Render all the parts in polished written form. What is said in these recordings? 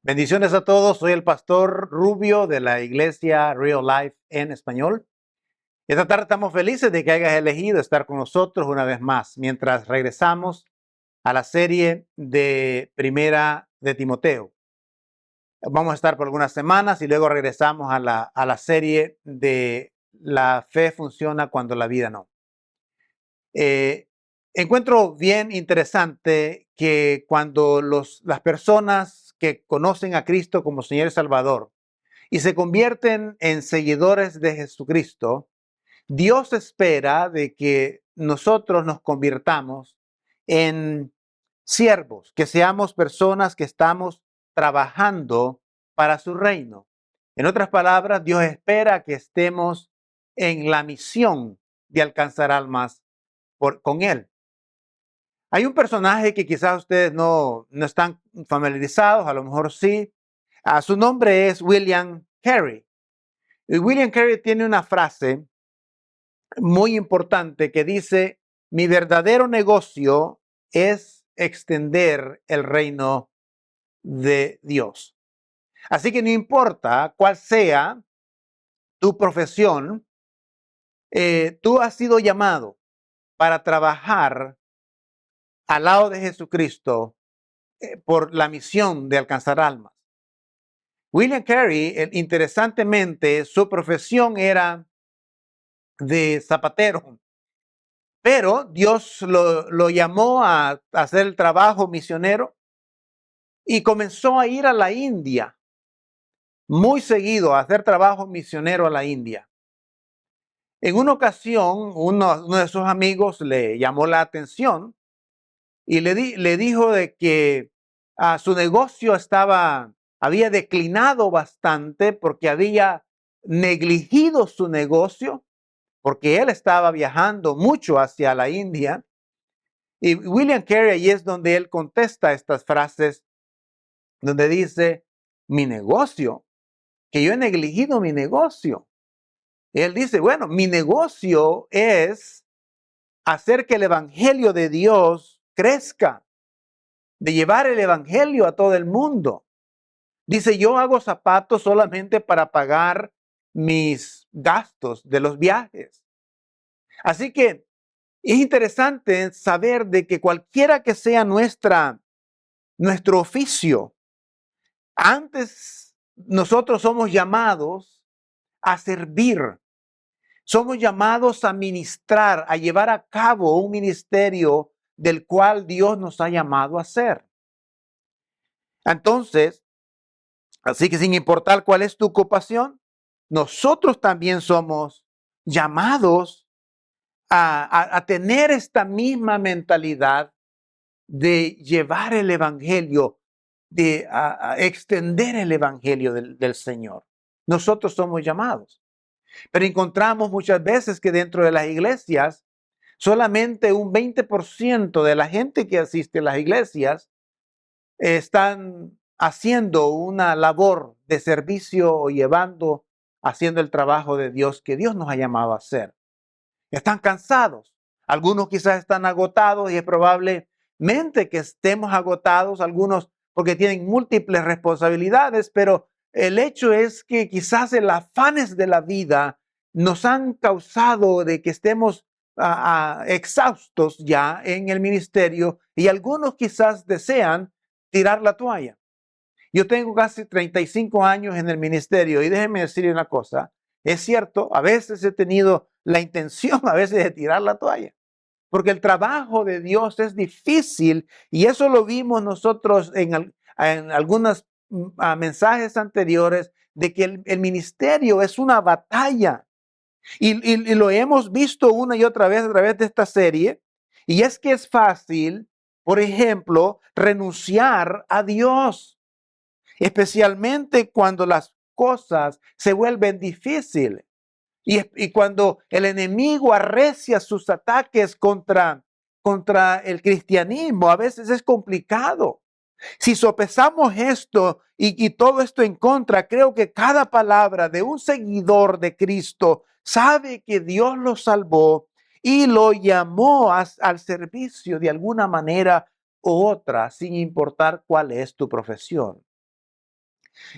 Bendiciones a todos, soy el pastor Rubio de la iglesia Real Life en español. Esta tarde estamos felices de que hayas elegido estar con nosotros una vez más, mientras regresamos a la serie de Primera de Timoteo. Vamos a estar por algunas semanas y luego regresamos a la serie de La fe funciona cuando la vida no. Eh, Encuentro bien interesante que cuando las personas que conocen a Cristo como Señor y Salvador y se convierten en seguidores de Jesucristo, Dios espera de que nosotros nos convirtamos en siervos, que seamos personas que estamos trabajando para su reino. En otras palabras, Dios espera que estemos en la misión de alcanzar almas con Él. Hay un personaje que quizás ustedes no están familiarizados, a lo mejor sí. Su nombre es William Carey. Y William Carey tiene una frase muy importante que dice: mi verdadero negocio es extender el reino de Dios. Así que no importa cuál sea tu profesión, tú has sido llamado para trabajar al lado de Jesucristo por la misión de alcanzar almas. William Carey, interesantemente, su profesión era de zapatero, pero Dios lo llamó a hacer el trabajo misionero y comenzó a ir a la India muy seguido, a hacer trabajo misionero a la India. En una ocasión, uno de sus amigos le llamó la atención y le dijo de que su negocio había declinado bastante porque había negligido su negocio, porque él estaba viajando mucho hacia la India. Y William Carey, ahí es donde él contesta estas frases, donde dice: mi negocio, que yo he negligido mi negocio. Él dice: bueno, mi negocio es hacer que el evangelio de Dios crezca, de llevar el evangelio a todo el mundo. Dice: yo hago zapatos solamente para pagar mis gastos de los viajes. Así que es interesante saber de que cualquiera que sea nuestro oficio, antes nosotros somos llamados a servir, somos llamados a ministrar, a llevar a cabo un ministerio del cual Dios nos ha llamado a hacer. Entonces, así que sin importar cuál es tu ocupación, nosotros también somos llamados a tener esta misma mentalidad de llevar el evangelio, de extender el evangelio del Señor. Nosotros somos llamados. Pero encontramos muchas veces que dentro de las iglesias, solamente un 20% de la gente que asiste a las iglesias están haciendo una labor de servicio o haciendo el trabajo de Dios que Dios nos ha llamado a hacer. Están cansados. Algunos quizás están agotados y es probablemente que estemos agotados, algunos porque tienen múltiples responsabilidades, pero el hecho es que quizás el afanes de la vida nos han causado de que estemos exhaustos ya en el ministerio y algunos quizás desean tirar la toalla. Yo tengo casi 35 años en el ministerio y déjenme decirle una cosa, es cierto, a veces he tenido la intención a veces de tirar la toalla, porque el trabajo de Dios es difícil y eso lo vimos nosotros en algunos mensajes anteriores de que el ministerio es una batalla y lo hemos visto una y otra vez a través de esta serie, y es que es fácil, por ejemplo, renunciar a Dios, especialmente cuando las cosas se vuelven difíciles y cuando el enemigo arrecia sus ataques contra el cristianismo. A veces es complicado. Si sopesamos esto y todo esto en contra, creo que cada palabra de un seguidor de Cristo sabe que Dios lo salvó y lo llamó al servicio de alguna manera u otra, sin importar cuál es tu profesión.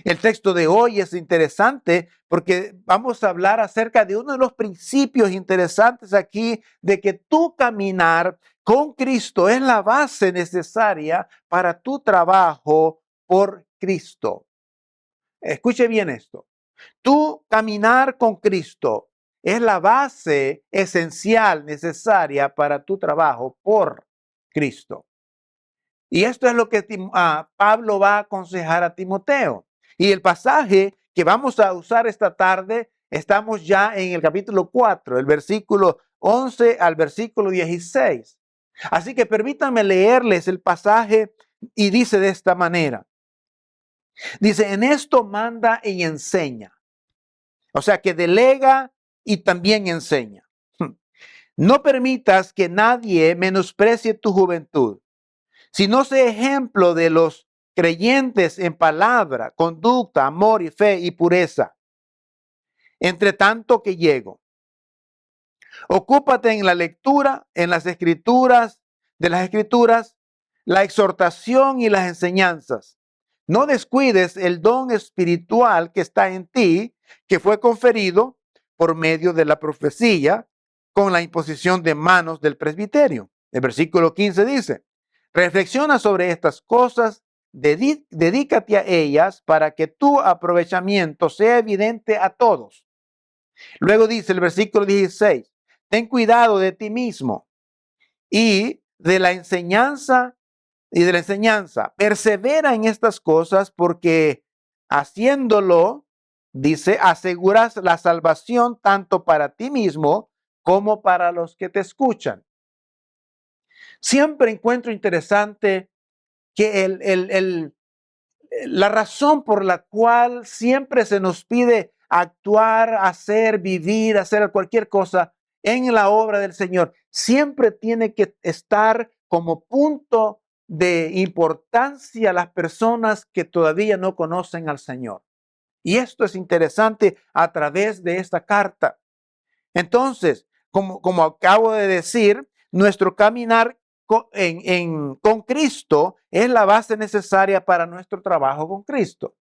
El texto de hoy es interesante porque vamos a hablar acerca de uno de los principios interesantes aquí de que tu caminar con Cristo es la base necesaria para tu trabajo por Cristo. Escuche bien esto. Tu caminar con Cristo es la base esencial necesaria para tu trabajo por Cristo. Y esto es lo que Pablo va a aconsejar a Timoteo. Y el pasaje que vamos a usar esta tarde, estamos ya en el capítulo 4, el versículo 11 al versículo 16. Así que permítanme leerles el pasaje y dice de esta manera. Dice, en esto manda y enseña. O sea que delega y también enseña. No permitas que nadie menosprecie tu juventud, sino sé ejemplo de los creyentes en palabra, conducta, amor y fe y pureza. Entre tanto que llego, ocúpate en la lectura, en las escrituras, de las escrituras, la exhortación y las enseñanzas. No descuides el don espiritual que está en ti, que fue conferido por medio de la profecía con la imposición de manos del presbiterio. El versículo 15 dice, reflexiona sobre estas cosas, dedícate a ellas para que tu aprovechamiento sea evidente a todos. Luego dice el versículo 16, ten cuidado de ti mismo y de la enseñanza persevera en estas cosas porque haciéndolo, dice, aseguras la salvación tanto para ti mismo como para los que te escuchan. Siempre encuentro interesante que la razón por la cual siempre se nos pide actuar, hacer, vivir, hacer cualquier cosa en la obra del Señor, siempre tiene que estar como punto de importancia las personas que todavía no conocen al Señor. Y esto es interesante a través de esta carta. Entonces, como acabo de decir, nuestro caminar con Cristo es la base necesaria para nuestro trabajo con Cristo.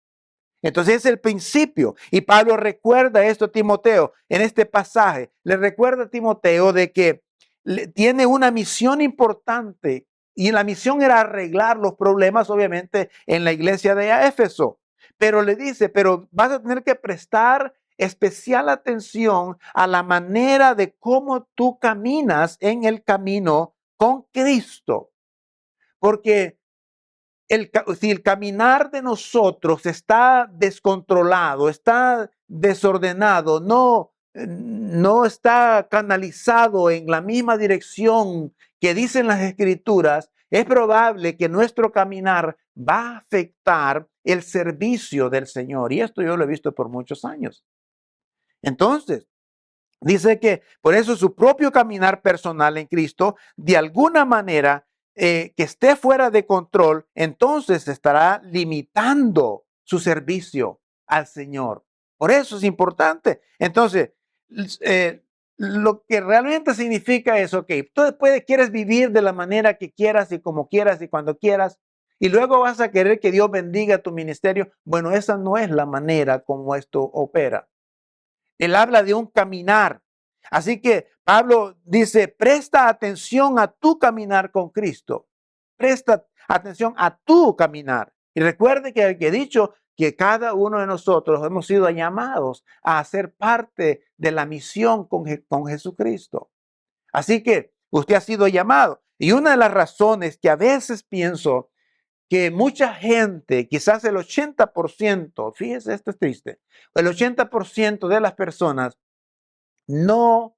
Entonces es el principio. Y Pablo recuerda esto a Timoteo en este pasaje. Le recuerda a Timoteo de que tiene una misión importante y la misión era arreglar los problemas, obviamente, en la iglesia de Éfeso. Pero le dice, pero vas a tener que prestar especial atención a la manera de cómo tú caminas en el camino con Cristo. Porque si el caminar de nosotros está descontrolado, está desordenado, no está canalizado en la misma dirección que dicen las escrituras, es probable que nuestro caminar va a afectar el servicio del Señor. Y esto yo lo he visto por muchos años. Entonces, dice que por eso su propio caminar personal en Cristo, de alguna manera, que esté fuera de control, entonces estará limitando su servicio al Señor. Por eso es importante. Entonces, lo que realmente significa es, ok, tú quieres vivir de la manera que quieras y como quieras y cuando quieras, y luego vas a querer que Dios bendiga tu ministerio. Bueno, esa no es la manera como esto opera. Él habla de un caminar. Así que Pablo dice, presta atención a tu caminar con Cristo. Presta atención a tu caminar. Y recuerde que he dicho que cada uno de nosotros hemos sido llamados a ser parte de la misión con Jesucristo. Así que usted ha sido llamado. Y una de las razones que a veces pienso que mucha gente, quizás el 80%, fíjese, esto es triste, el 80% de las personas no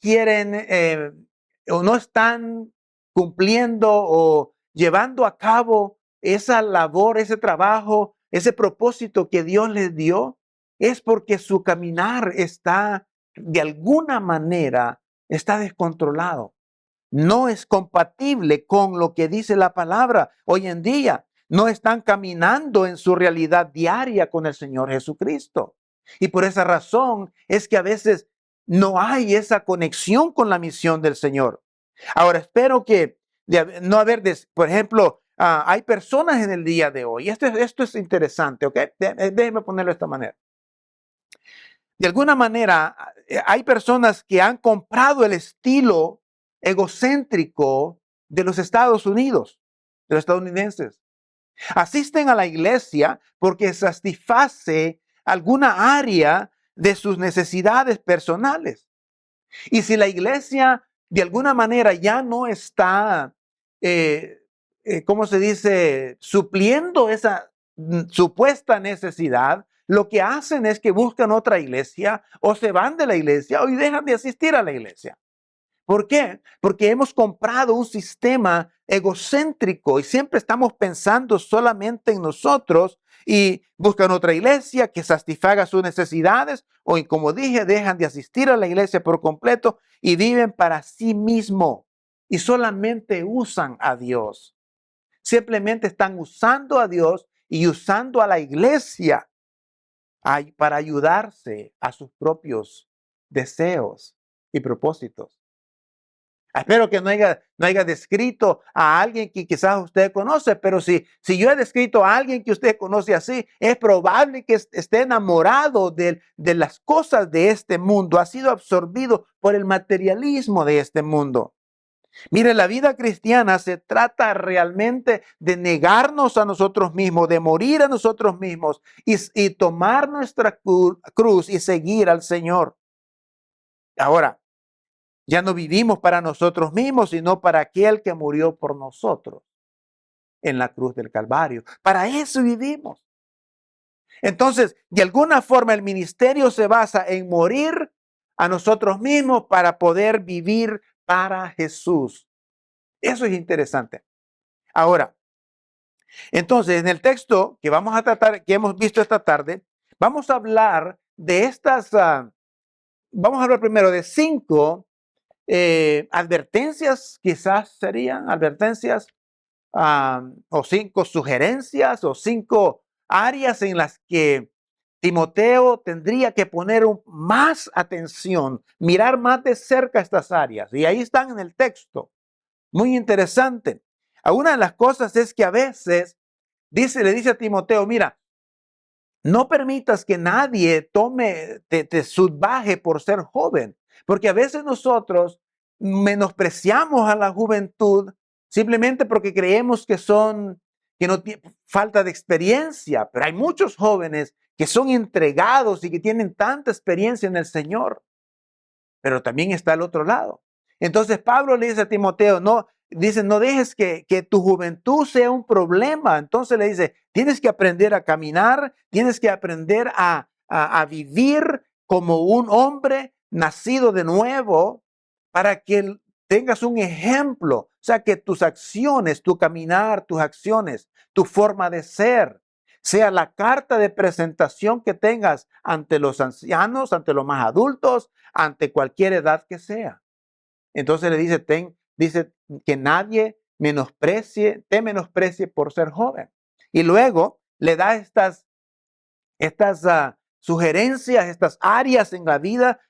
quieren o no están cumpliendo o llevando a cabo esa labor, ese trabajo, ese propósito que Dios les dio, es porque su caminar está de alguna manera, está descontrolado. No es compatible con lo que dice la palabra hoy en día. No están caminando en su realidad diaria con el Señor Jesucristo. Y por esa razón es que a veces no hay esa conexión con la misión del Señor. Ahora, espero que no haber, por ejemplo, hay personas en el día de hoy, esto es interesante, ¿ok? Déjenme ponerlo de esta manera. De alguna manera, hay personas que han comprado el estilo egocéntrico de los Estados Unidos, de los estadounidenses. Asisten a la iglesia porque satisface alguna área de sus necesidades personales. Y si la iglesia de alguna manera ya no está, ¿cómo se dice?, supliendo esa supuesta necesidad, lo que hacen es que buscan otra iglesia o se van de la iglesia o dejan de asistir a la iglesia. ¿Por qué? Porque hemos comprado un sistema egocéntrico y siempre estamos pensando solamente en nosotros y buscan otra iglesia que satisfaga sus necesidades o, y como dije, dejan de asistir a la iglesia por completo y viven para sí mismo y solamente usan a Dios. Simplemente están usando a Dios y usando a la iglesia para ayudarse a sus propios deseos y propósitos. Espero que no haya descrito a alguien que quizás usted conoce, pero si yo he descrito a alguien que usted conoce así, es probable que esté enamorado de las cosas de este mundo, ha sido absorbido por el materialismo de este mundo. Mire, la vida cristiana se trata realmente de negarnos a nosotros mismos, de morir a nosotros mismos y tomar nuestra cruz y seguir al Señor. Ahora, ya no vivimos para nosotros mismos, sino para aquel que murió por nosotros en la cruz del Calvario. Para eso vivimos. Entonces, de alguna forma el ministerio se basa en morir a nosotros mismos para poder vivir para Jesús. Eso es interesante. Ahora, entonces, en el texto que vamos a tratar, que hemos visto esta tarde, vamos a hablar de vamos a hablar primero de 5 advertencias, quizás serían advertencias, o 5 sugerencias o 5 áreas en las que Timoteo tendría que poner más atención, mirar más de cerca estas áreas. Y ahí están en el texto. Muy interesante. Una de las cosas es que a veces le dice a Timoteo, mira, no permitas que nadie te subvaje por ser joven, porque a veces nosotros menospreciamos a la juventud simplemente porque creemos que no tienen falta de experiencia, pero hay muchos jóvenes que son entregados y que tienen tanta experiencia en el Señor, pero también está el otro lado. Entonces Pablo le dice a Timoteo, no dejes que tu juventud sea un problema. Entonces le dice, tienes que aprender a caminar, tienes que aprender a vivir como un hombre nacido de nuevo para que tengas un ejemplo. O sea, que tus acciones, tu caminar, tus acciones, tu forma de ser, sea la carta de presentación que tengas ante los ancianos, ante los más adultos, ante cualquier edad que sea. Entonces le dice, dice que nadie te menosprecie por ser joven. Y luego le da estas sugerencias, estas áreas en la vida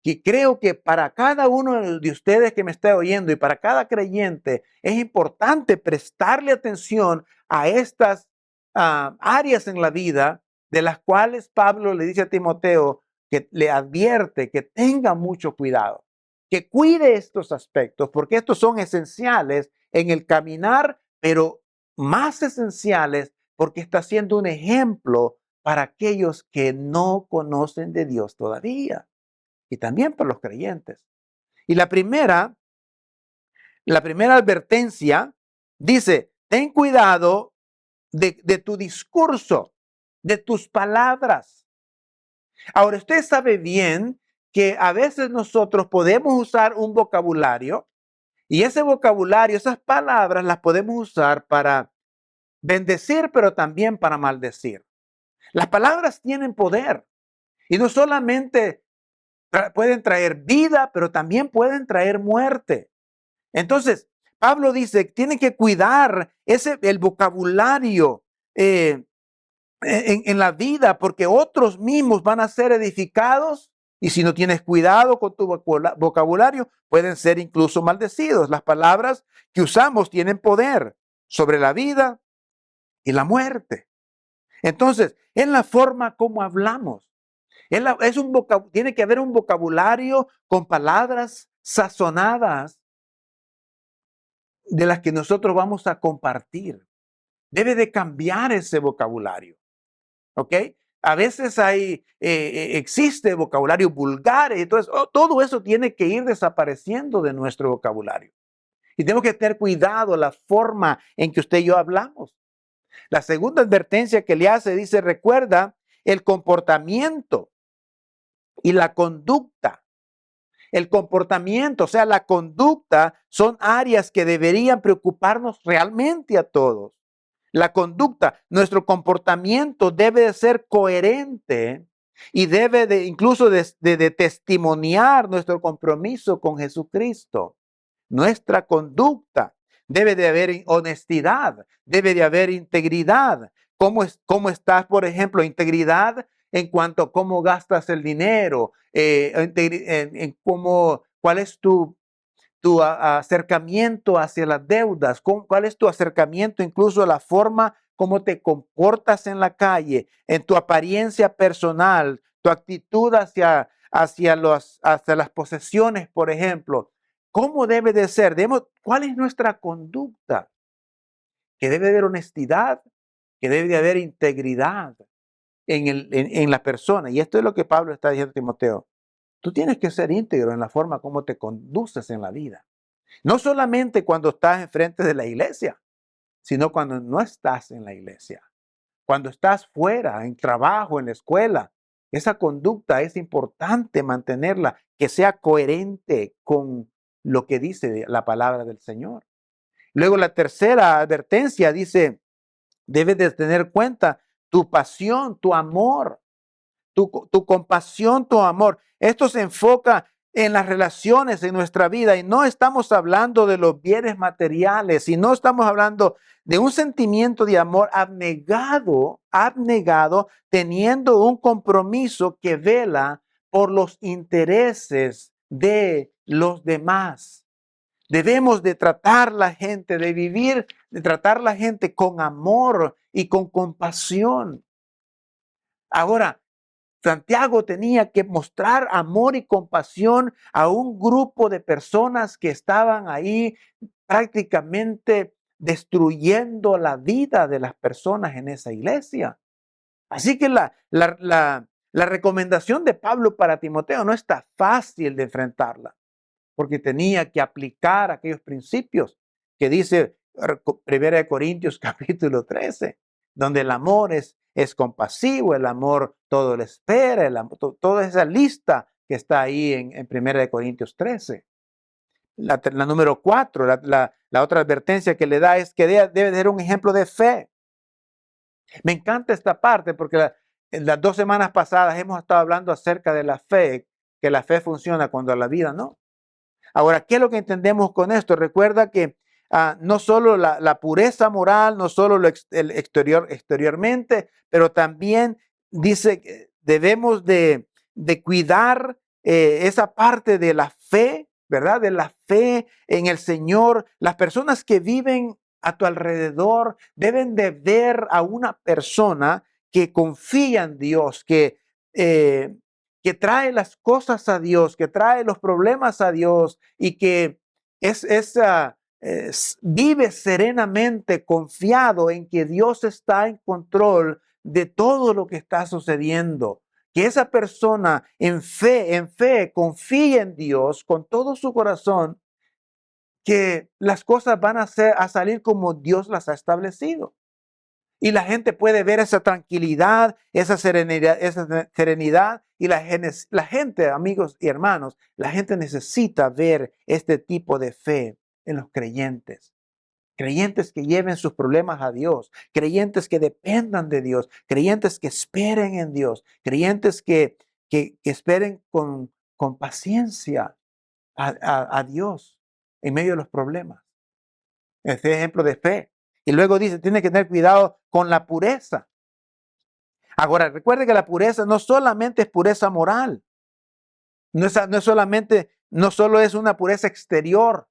que creo que para cada uno de ustedes que me está oyendo y para cada creyente es importante prestarle atención a estas áreas en la vida de las cuales Pablo le dice a Timoteo que le advierte que tenga mucho cuidado, que cuide estos aspectos, porque estos son esenciales en el caminar, pero más esenciales porque está siendo un ejemplo para aquellos que no conocen de Dios todavía y también para los creyentes. Y la primera advertencia dice, ten cuidado de tu discurso, de tus palabras. Ahora, usted sabe bien que a veces nosotros podemos usar un vocabulario y ese vocabulario, esas palabras las podemos usar para bendecir, pero también para maldecir. Las palabras tienen poder y no solamente pueden traer vida, pero también pueden traer muerte. Entonces, Pablo dice, tiene que cuidar el vocabulario en la vida, porque otros mismos van a ser edificados y si no tienes cuidado con tu vocabulario, pueden ser incluso maldecidos. Las palabras que usamos tienen poder. sobre la vida y la muerte. Entonces, es la forma como hablamos. Tiene que haber un vocabulario con palabras sazonadas de las que nosotros vamos a compartir. Debe de cambiar ese vocabulario. ¿Ok? A veces existe vocabulario vulgar, entonces todo eso tiene que ir desapareciendo de nuestro vocabulario. Y tenemos que tener cuidado la forma en que usted y yo hablamos. La segunda advertencia que le hace dice, recuerda el comportamiento y la conducta. El comportamiento, o sea, la conducta, son áreas que deberían preocuparnos realmente a todos. La conducta, nuestro comportamiento debe de ser coherente y debe de incluso de testimoniar nuestro compromiso con Jesucristo. Nuestra conducta debe de haber honestidad, debe de haber integridad. ¿Cómo estás, por ejemplo, integridad en cuanto a cómo gastas el dinero, cuál es tu acercamiento hacia las deudas, cuál es tu acercamiento incluso a la forma como te comportas en la calle, en tu apariencia personal, tu actitud hacia las posesiones, por ejemplo. ¿Cómo debe de ser? ¿Cuál es nuestra conducta? Que debe de haber honestidad, que debe de haber integridad en la persona. Y esto es lo que Pablo está diciendo a Timoteo. Tú tienes que ser íntegro en la forma como te conduces en la vida. No solamente cuando estás enfrente de la iglesia, sino cuando no estás en la iglesia. Cuando estás fuera, en trabajo, en la escuela. Esa conducta es importante mantenerla, que sea coherente con lo que dice la palabra del Señor. Luego la tercera advertencia dice, debes de tener cuenta tu pasión, tu amor, tu compasión, tu amor. Esto se enfoca en las relaciones en nuestra vida y no estamos hablando de los bienes materiales y no estamos hablando de un sentimiento de amor abnegado, teniendo un compromiso que vela por los intereses de los demás. Debemos de tratar la gente, de tratar la gente con amor y con compasión. Ahora, Santiago tenía que mostrar amor y compasión a un grupo de personas que estaban ahí prácticamente destruyendo la vida de las personas en esa iglesia. Así que la recomendación de Pablo para Timoteo no está fácil de enfrentarla, porque tenía que aplicar aquellos principios que dice 1 Corintios capítulo 13, donde el amor es compasivo, el amor todo lo espera, toda esa lista que está ahí en 1 Corintios 13. La número 4, la otra advertencia que le da es que debe ser un ejemplo de fe. Me encanta esta parte porque en las 2 semanas pasadas hemos estado hablando acerca de la fe, que la fe funciona cuando la vida no. Ahora, ¿qué es lo que entendemos con esto? Recuerda que no solo la pureza moral, no solo el exteriormente, pero también dice que debemos de cuidar esa parte de la fe, ¿verdad? De la fe en el Señor. Las personas que viven a tu alrededor deben de ver a una persona que confía en Dios, que trae las cosas a Dios, que trae los problemas a Dios y que vive serenamente confiado en que Dios está en control de todo lo que está sucediendo. Que esa persona en fe, confíe en Dios con todo su corazón, que las cosas van a salir como Dios las ha establecido. Y la gente puede ver esa tranquilidad, esa serenidad y la gente, amigos y hermanos, la gente necesita ver este tipo de fe en los creyentes. Creyentes que lleven sus problemas a Dios, creyentes que dependan de Dios, creyentes que esperen en Dios, creyentes que esperen con paciencia a Dios en medio de los problemas. Este ejemplo de fe. Y luego dice, tiene que tener cuidado con la pureza. Ahora, recuerde que la pureza no solamente es pureza moral. No solo es una pureza exterior.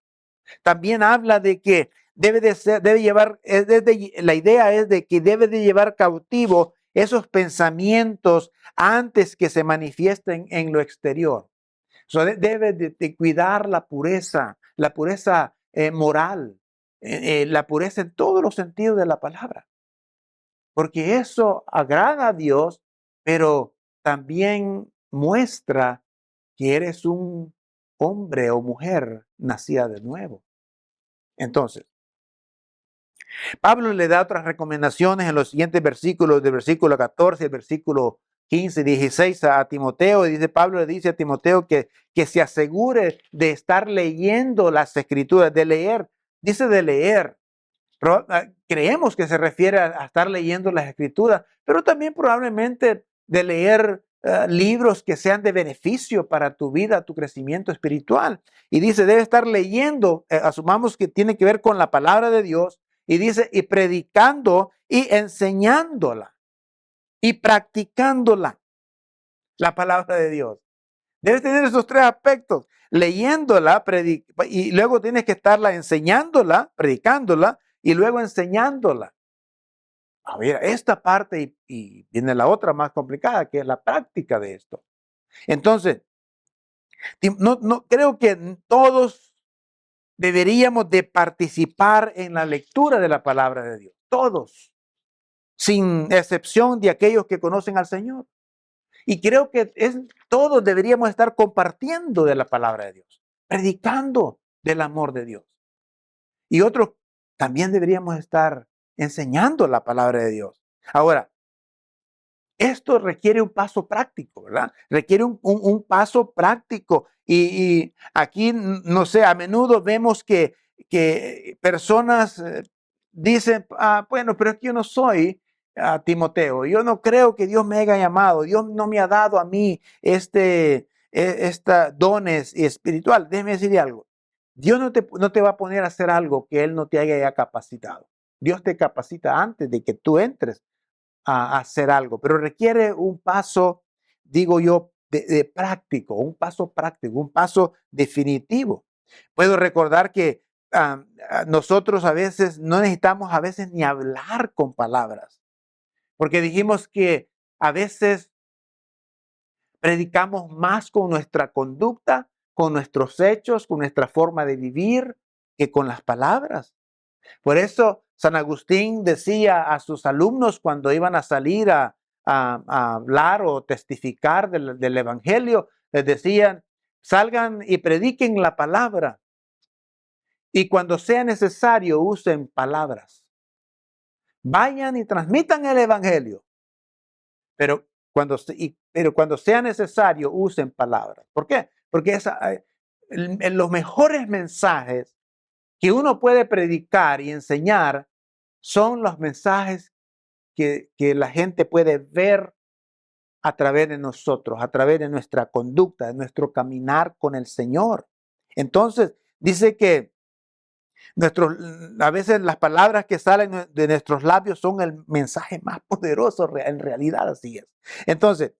También habla de que debe llevar, la idea es de que debe de llevar cautivo esos pensamientos antes que se manifiesten en lo exterior. So, debe de cuidar la pureza moral, la pureza en todos los sentidos de la palabra. Porque eso agrada a Dios, pero también muestra que eres un hombre o mujer nacida de nuevo. Entonces, Pablo le da otras recomendaciones en los siguientes versículos, del versículo 14 al versículo 15, 16 a Timoteo. Y dice, Pablo le dice a Timoteo que se asegure de estar leyendo las escrituras, de leer. Dice de leer. Creemos que se refiere a estar leyendo las escrituras, pero también probablemente de leer libros que sean de beneficio para tu vida, tu crecimiento espiritual. Y dice, debe estar leyendo, asumamos que tiene que ver con la palabra de Dios, y dice, y predicando y enseñándola y practicándola, la palabra de Dios. Debes tener esos tres aspectos, leyéndola, y luego tienes que estarla enseñándola, predicándola, y luego enseñándola. A ver, esta parte y viene la otra más complicada, que es la práctica de esto. Entonces, no creo que todos deberíamos de participar en la lectura de la palabra de Dios. Todos, sin excepción de aquellos que conocen al Señor. Y creo que todos deberíamos estar compartiendo de la palabra de Dios, predicando del amor de Dios. Y otros también deberíamos estar enseñando la palabra de Dios. Ahora, esto requiere un paso práctico, ¿verdad? Requiere un paso práctico. Y aquí, no sé, a menudo vemos que personas dicen, bueno, pero es que yo no soy Timoteo. Yo no creo que Dios me haya llamado. Dios no me ha dado a mí esta dones espiritual. Déjeme decirle algo. Dios no te va a poner a hacer algo que Él no te haya ya capacitado. Dios te capacita antes de que tú entres a hacer algo, pero requiere un paso, digo yo, de práctico, un paso práctico, un paso definitivo. Puedo recordar que nosotros a veces no necesitamos a veces ni hablar con palabras, porque dijimos que a veces predicamos más con nuestra conducta, con nuestros hechos, con nuestra forma de vivir, que con las palabras. Por eso San Agustín decía a sus alumnos cuando iban a salir a hablar o testificar del Evangelio, les decían, salgan y prediquen la palabra y cuando sea necesario usen palabras. Vayan y transmitan el Evangelio, pero cuando sea necesario usen palabras. ¿Por qué? Porque en los mejores mensajes que uno puede predicar y enseñar son los mensajes que la gente puede ver a través de nosotros, a través de nuestra conducta, de nuestro caminar con el Señor. Entonces, dice que a veces las palabras que salen de nuestros labios son el mensaje más poderoso, en realidad así es. Entonces,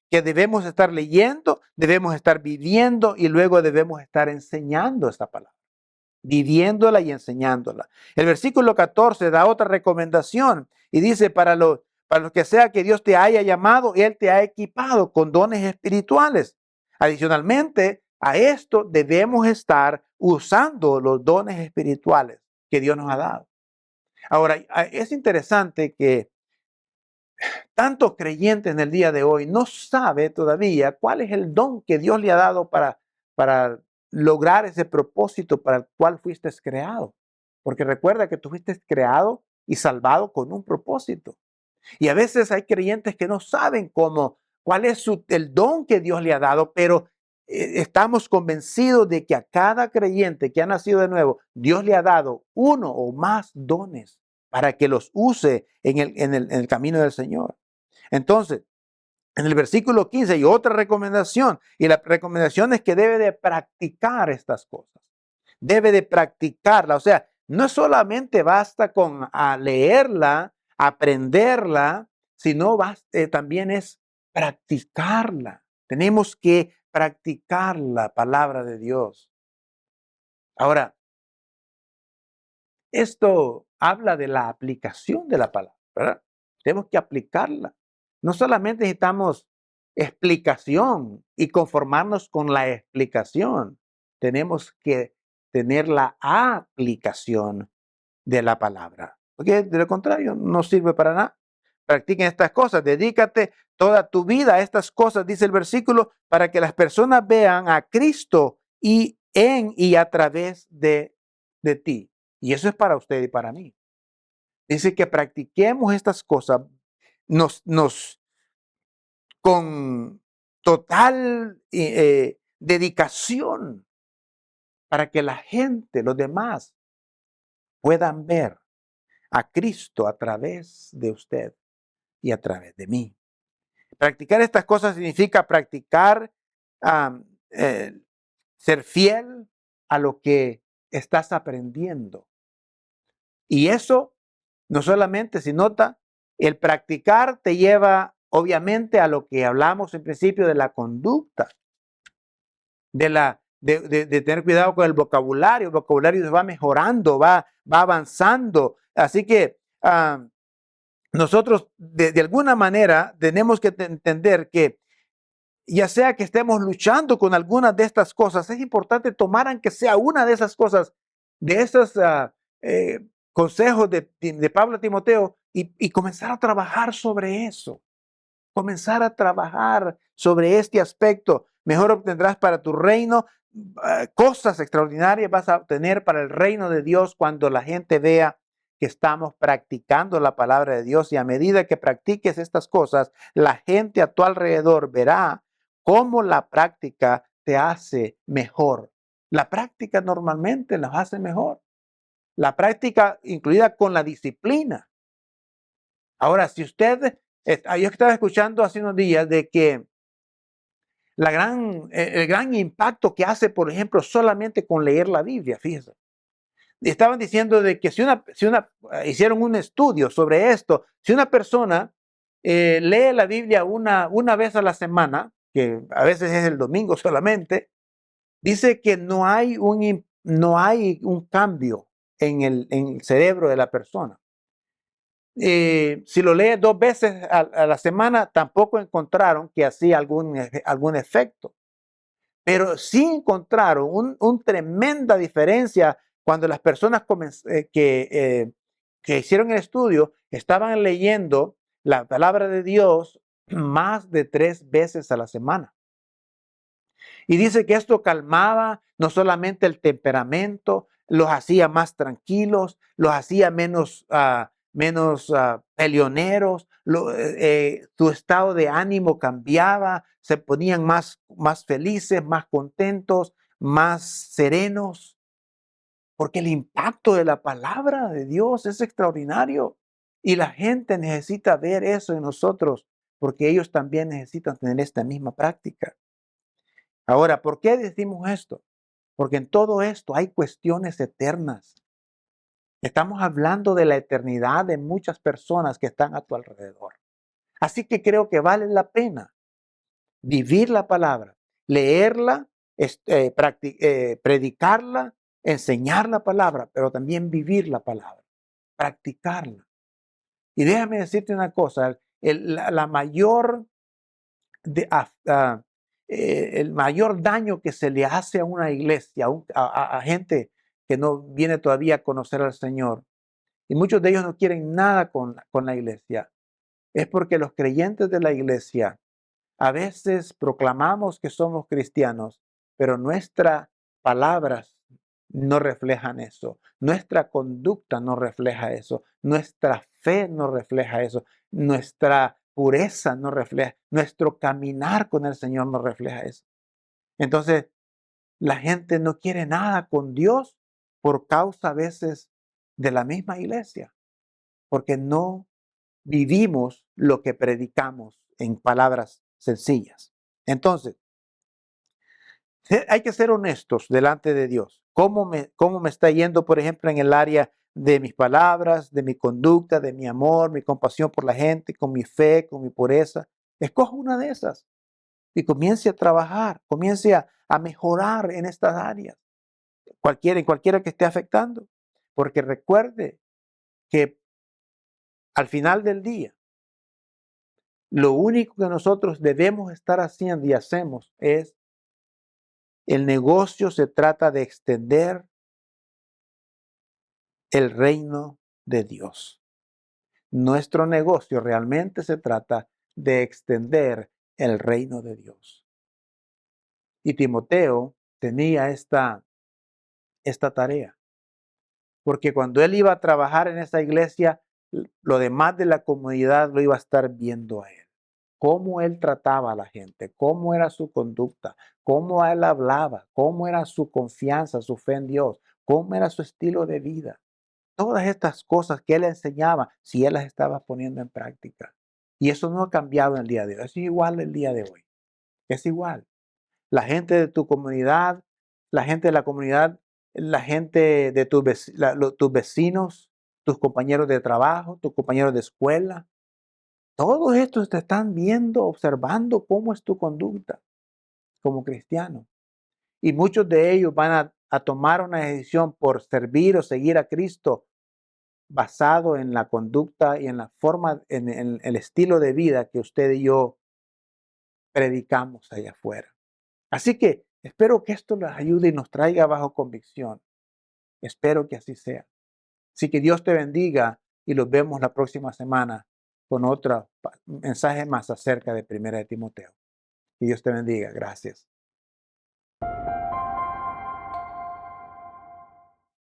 que debemos estar leyendo, debemos estar viviendo y luego debemos estar enseñando esta palabra, viviéndola y enseñándola. El versículo 14 da otra recomendación y dice, para lo que sea que Dios te haya llamado, Él te ha equipado con dones espirituales. Adicionalmente a esto debemos estar usando los dones espirituales que Dios nos ha dado. Ahora, es interesante que tantos creyentes en el día de hoy no sabe todavía cuál es el don que Dios le ha dado para lograr ese propósito para el cual fuiste creado. Porque recuerda que tú fuiste creado y salvado con un propósito. Y a veces hay creyentes que no saben cuál es el don que Dios le ha dado, pero estamos convencidos de que a cada creyente que ha nacido de nuevo, Dios le ha dado uno o más dones para que los use en el camino del Señor. Entonces, en el versículo 15 hay otra recomendación, y la recomendación es que debe de practicar estas cosas. Debe de practicarla, o sea, no solamente basta con leerla, aprenderla, sino también es practicarla. Tenemos que practicar la palabra de Dios. Ahora, Esto habla de la aplicación de la palabra, ¿verdad? Tenemos que aplicarla. No solamente necesitamos explicación y conformarnos con la explicación, tenemos que tener la aplicación de la palabra. Porque de lo contrario, no sirve para nada. Practiquen estas cosas, dedícate toda tu vida a estas cosas, dice el versículo, para que las personas vean a Cristo y en y a través de ti. Y eso es para usted y para mí. Dice que practiquemos estas cosas nos con total dedicación para que la gente, los demás, puedan ver a Cristo a través de usted y a través de mí. Practicar estas cosas significa practicar, um, eh, ser fiel a lo que estás aprendiendo. Y eso no solamente, si nota, el practicar te lleva obviamente a lo que hablamos en principio de la conducta, de tener cuidado con el vocabulario se va mejorando, va avanzando. Así que nosotros de alguna manera tenemos que entender que ya sea que estemos luchando con algunas de estas cosas, es importante tomar aunque sea una de esas cosas, de esos consejos de Pablo a Timoteo y comenzar a trabajar sobre eso. Comenzar a trabajar sobre este aspecto. Mejor obtendrás para tu reino cosas extraordinarias vas a obtener para el reino de Dios cuando la gente vea que estamos practicando la palabra de Dios y a medida que practiques estas cosas, la gente a tu alrededor verá cómo la práctica te hace mejor. La práctica normalmente nos hace mejor. La práctica incluida con la disciplina. Ahora, si usted, yo estaba escuchando hace unos días de que el gran impacto que hace, por ejemplo, solamente con leer la Biblia, fíjese. Estaban diciendo de que hicieron un estudio sobre esto, si una persona lee la Biblia una vez a la semana, que a veces es el domingo solamente, dice que no hay un cambio en el cerebro de la persona. Si lo lee 2 veces a la semana, tampoco encontraron que hacía algún efecto. Pero sí encontraron una tremenda diferencia cuando las personas que hicieron el estudio estaban leyendo la palabra de Dios más de 3 veces a la semana. Y dice que esto calmaba no solamente el temperamento, los hacía más tranquilos, los hacía menos peleoneros, su estado de ánimo cambiaba, se ponían más felices, más contentos, más serenos, porque el impacto de la palabra de Dios es extraordinario y la gente necesita ver eso en nosotros, porque ellos también necesitan tener esta misma práctica. Ahora, ¿por qué decimos esto? Porque en todo esto hay cuestiones eternas. Estamos hablando de la eternidad de muchas personas que están a tu alrededor. Así que creo que vale la pena vivir la palabra, leerla, predicarla, enseñar la palabra, pero también vivir la palabra, practicarla. Y déjame decirte una cosa, la mayor el mayor daño que se le hace a una iglesia, a gente que no viene todavía a conocer al Señor, y muchos de ellos no quieren nada con la iglesia, es porque los creyentes de la iglesia a veces proclamamos que somos cristianos, pero nuestras palabras no reflejan eso, nuestra conducta no refleja eso, nuestra fe no refleja eso, nuestra pureza no refleja, nuestro caminar con el Señor no refleja eso. Entonces, la gente no quiere nada con Dios por causa a veces de la misma iglesia, porque no vivimos lo que predicamos en palabras sencillas. Entonces, hay que ser honestos delante de Dios. ¿Cómo me está yendo, por ejemplo, en el área de mis palabras, de mi conducta, de mi amor, mi compasión por la gente, con mi fe, con mi pureza? Escoja una de esas y comience a trabajar, comience a mejorar en estas áreas, en cualquiera que esté afectando. Porque recuerde que al final del día, lo único que nosotros debemos estar haciendo y hacemos es, el negocio se trata de extender el reino de Dios. Nuestro negocio realmente se trata de extender el reino de Dios. Y Timoteo tenía esta tarea, porque cuando él iba a trabajar en esa iglesia, lo demás de la comunidad lo iba a estar viendo a él. Cómo él trataba a la gente, cómo era su conducta, cómo él hablaba, cómo era su confianza, su fe en Dios, cómo era su estilo de vida. Todas estas cosas que él enseñaba, si él las estaba poniendo en práctica. Y eso no ha cambiado en el día de hoy, es igual el día de hoy. Es igual. La gente de tu comunidad, la gente de la comunidad, la gente de tus vecinos, tus compañeros de trabajo, tus compañeros de escuela, todos estos te están viendo, observando cómo es tu conducta como cristiano. Y muchos de ellos van a tomar una decisión por servir o seguir a Cristo basado en la conducta y en la forma, en el estilo de vida que usted y yo predicamos allá afuera. Así que espero que esto les ayude y nos traiga bajo convicción. Espero que así sea. Así que Dios te bendiga y los vemos la próxima semana con otro mensaje más acerca de Primera de Timoteo. Que Dios te bendiga. Gracias.